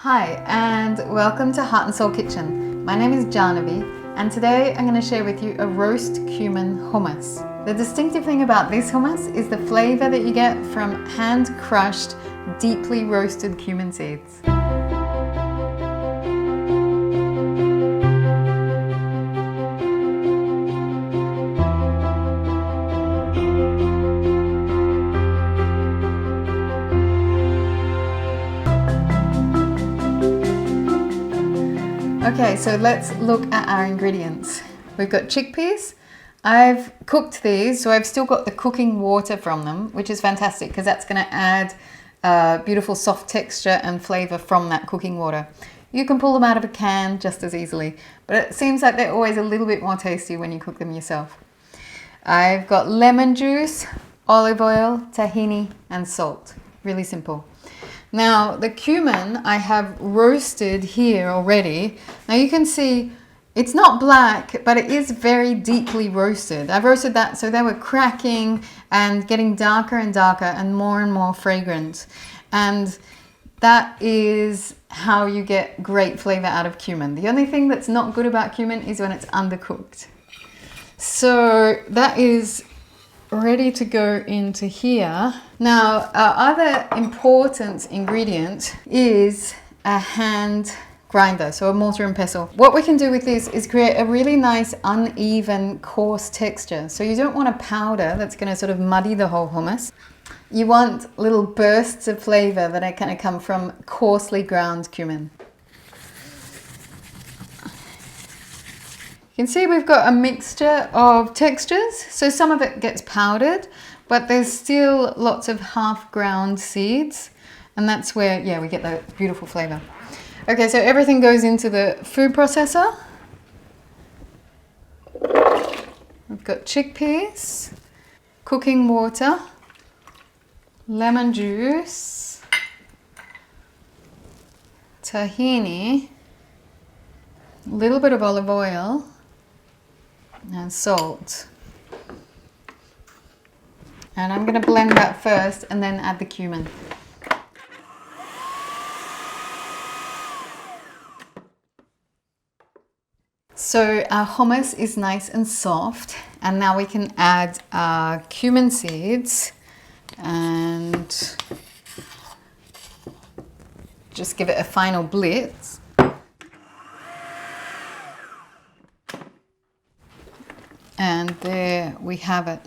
Hi and welcome to Heart and Soul Kitchen. My name is Jahnavi and today I'm going to share with you a roast cumin hummus. The distinctive thing about this hummus is the flavor that you get from hand crushed, deeply roasted cumin seeds. Okay, so let's look at our ingredients. We've got chickpeas. I've cooked these, so I've still got the cooking water from them, which is fantastic because that's going to add beautiful soft texture and flavor from that cooking water. You can pull them out of a can just as easily, but it seems like they're always a little bit more tasty when you cook them yourself. I've got lemon juice, olive oil, tahini, and salt. Really simple. Now the cumin I have roasted here already. Now you can see it's not black, but it is very deeply roasted. I've roasted that so they were cracking and getting darker and darker and more fragrant. And that is how you get great flavor out of cumin. The only thing that's not good about cumin is when it's undercooked. So that is ready to go into here. Now, our other important ingredient is a hand grinder, so a mortar and pestle. What we can do with this is create a really nice, uneven, coarse texture. So you don't want a powder that's going to sort of muddy the whole hummus. You want little bursts of flavor that are going to come from coarsely ground cumin. You can see we've got a mixture of textures. So some of it gets powdered, but there's still lots of half ground seeds. And that's where, yeah, we get that beautiful flavor. Okay, so everything goes into the food processor. We've got chickpeas, cooking water, lemon juice, tahini, a little bit of olive oil, and salt. And I'm going to blend that first and then add the cumin. So our hummus is nice and soft, and now we can add our cumin seeds and just give it a final blitz. And there we have it.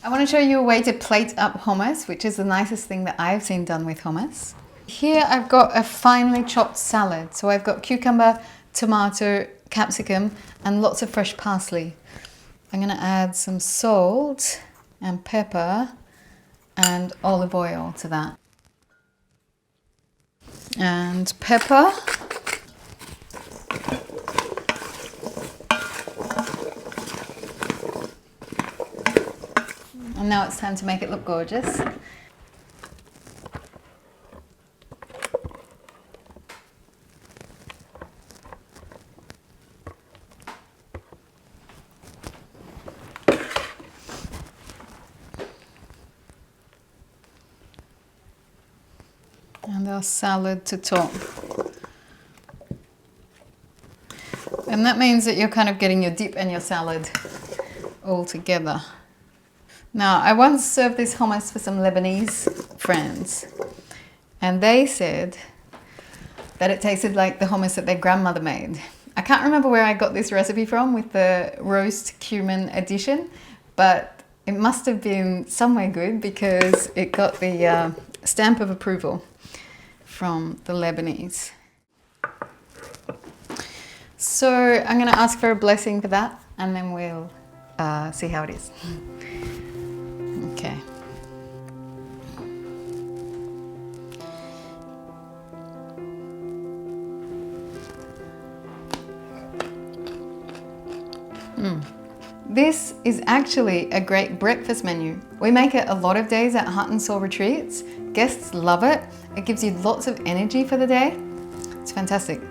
I want to show you a way to plate up hummus, which is the nicest thing that I've seen done with hummus. Here I've got a finely chopped salad. So I've got cucumber, tomato, capsicum, and lots of fresh parsley. I'm going to add some salt and pepper and olive oil to that. And pepper. And now it's time to make it look gorgeous. And our salad to top. And that means that you're kind of getting your dip and your salad all together. Now, I once served this hummus for some Lebanese friends, and they said that it tasted like the hummus that their grandmother made. I can't remember where I got this recipe from with the roast cumin addition, but it must have been somewhere good because it got the stamp of approval from the Lebanese. So I'm going to ask for a blessing for that, and then we'll see how it is. Okay. This is actually a great breakfast menu. We make it a lot of days at Heart and Soul retreats. Guests love it. It gives you lots of energy for the day. It's fantastic.